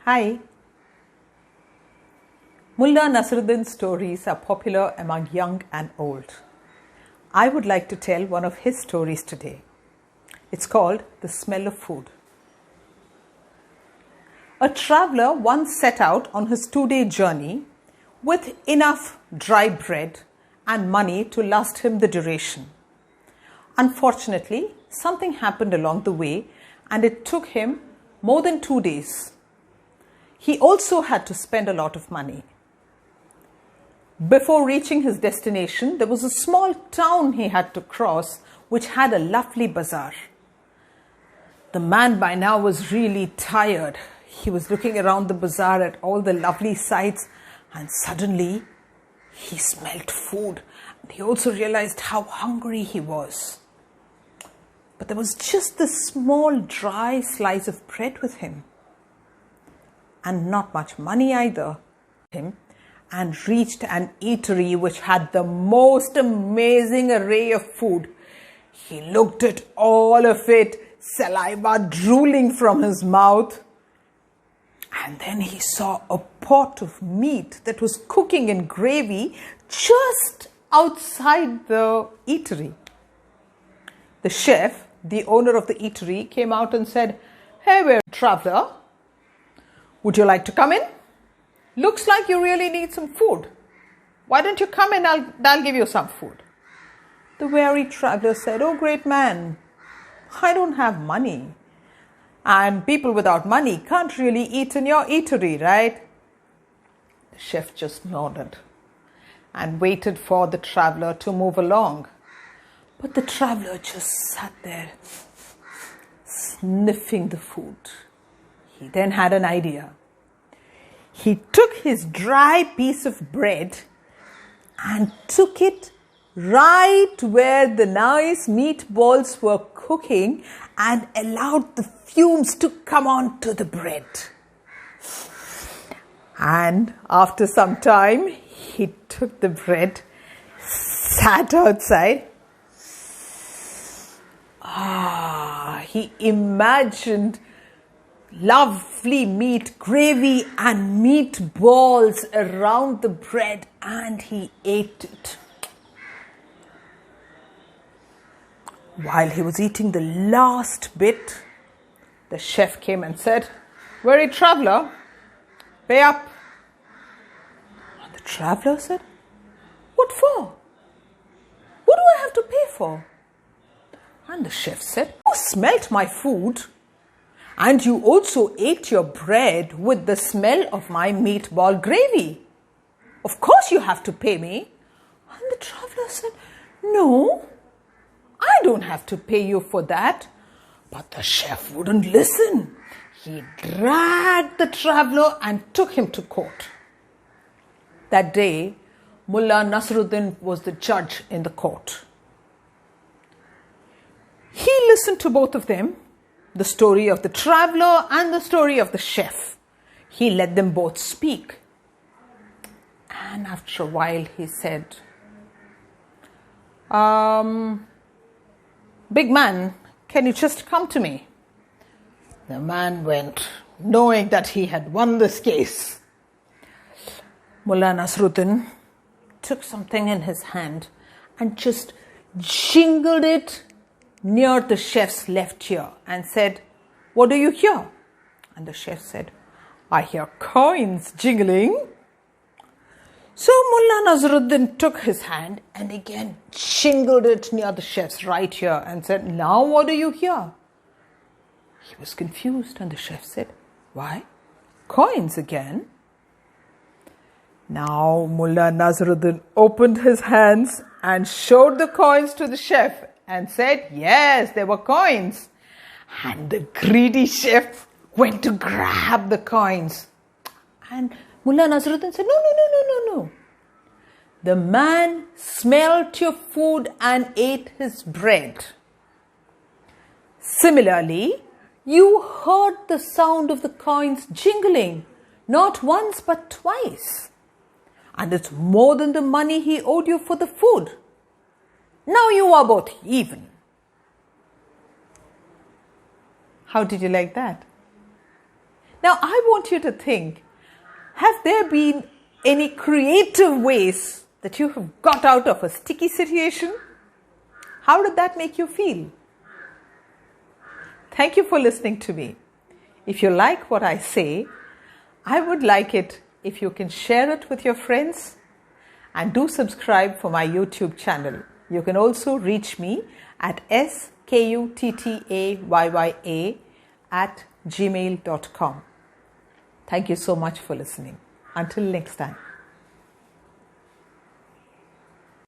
Hi. Mullah Naseruddin's stories are popular among young and old. I would like to tell one of his stories today. It's called The Smell of Food. A traveler once set out on his 2-day journey with enough dry bread and money to last him the duration. Unfortunately, something happened along the way and it took him more than 2 days. He also had to spend a lot of money. Before reaching his destination, there was a small town he had to cross which had a lovely bazaar. The man by now was really tired. He was looking around the bazaar at all the lovely sights and suddenly he smelled food. He also realized how hungry he was. But there was just this small dry slice of bread with him. And not much money either. And reached an eatery which had the most amazing array of food. He looked at all of it, saliva drooling from his mouth. And then he saw a pot of meat that was cooking in gravy just outside the eatery. The chef, the owner of the eatery, came out and said, "Hey, we're a traveler. Would you like to come in? Looks like you really need some food. Why don't you come in? I'll give you some food." The weary traveler said, "Oh, great man, I don't have money. And people without money can't really eat in your eatery, right?" The chef just nodded and waited for the traveler to move along. But the traveler just sat there, sniffing the food. He then had an idea. He took his dry piece of bread and took it right where the nice meatballs were cooking and allowed the fumes to come onto the bread. And after some time, he took the bread, sat outside. He imagined lovely meat, gravy and meatballs around the bread and he ate it. While he was eating the last bit, the chef came and said, "Weary traveler, pay up." And the traveler said, "What for? What do I have to pay for?" And the chef said, "You smelt my food. And you also ate your bread with the smell of my meatball gravy. Of course you have to pay me." And the traveler said, "No, I don't have to pay you for that." But the chef wouldn't listen. He dragged the traveler and took him to court. That day, Mullah Naseruddin was the judge in the court. He listened to both of them, the story of the traveler and the story of the chef. He let them both speak. And after a while he said, "Big man, can you just come to me?" The man went, knowing that he had won this case. Mullah Naseruddin took something in his hand and just jingled it near the chef's left ear and said, "What do you hear?" And the chef said, "I hear coins jingling." So Mullah Naseruddin took his hand and again jingled it near the chef's right ear and said, "Now what do you hear?" He was confused and the chef said, "Why, coins again?" Now Mullah Naseruddin opened his hands and showed the coins to the chef and said, yes, there were coins. And the greedy chef went to grab the coins. And Mullah Naseruddin said, No. The man smelt your food and ate his bread. Similarly, you heard the sound of the coins jingling, not once but twice. And it's more than the money he owed you for the food. Now you are both even. How did you like that? Now, I want you to think, have there been any creative ways that you have got out of a sticky situation? How did that make you feel? Thank you for listening to me. If you like what I say, I would like it if you can share it with your friends, and do subscribe for my YouTube channel. You can also reach me at skuttayya@gmail.com. Thank you so much for listening. Until next time.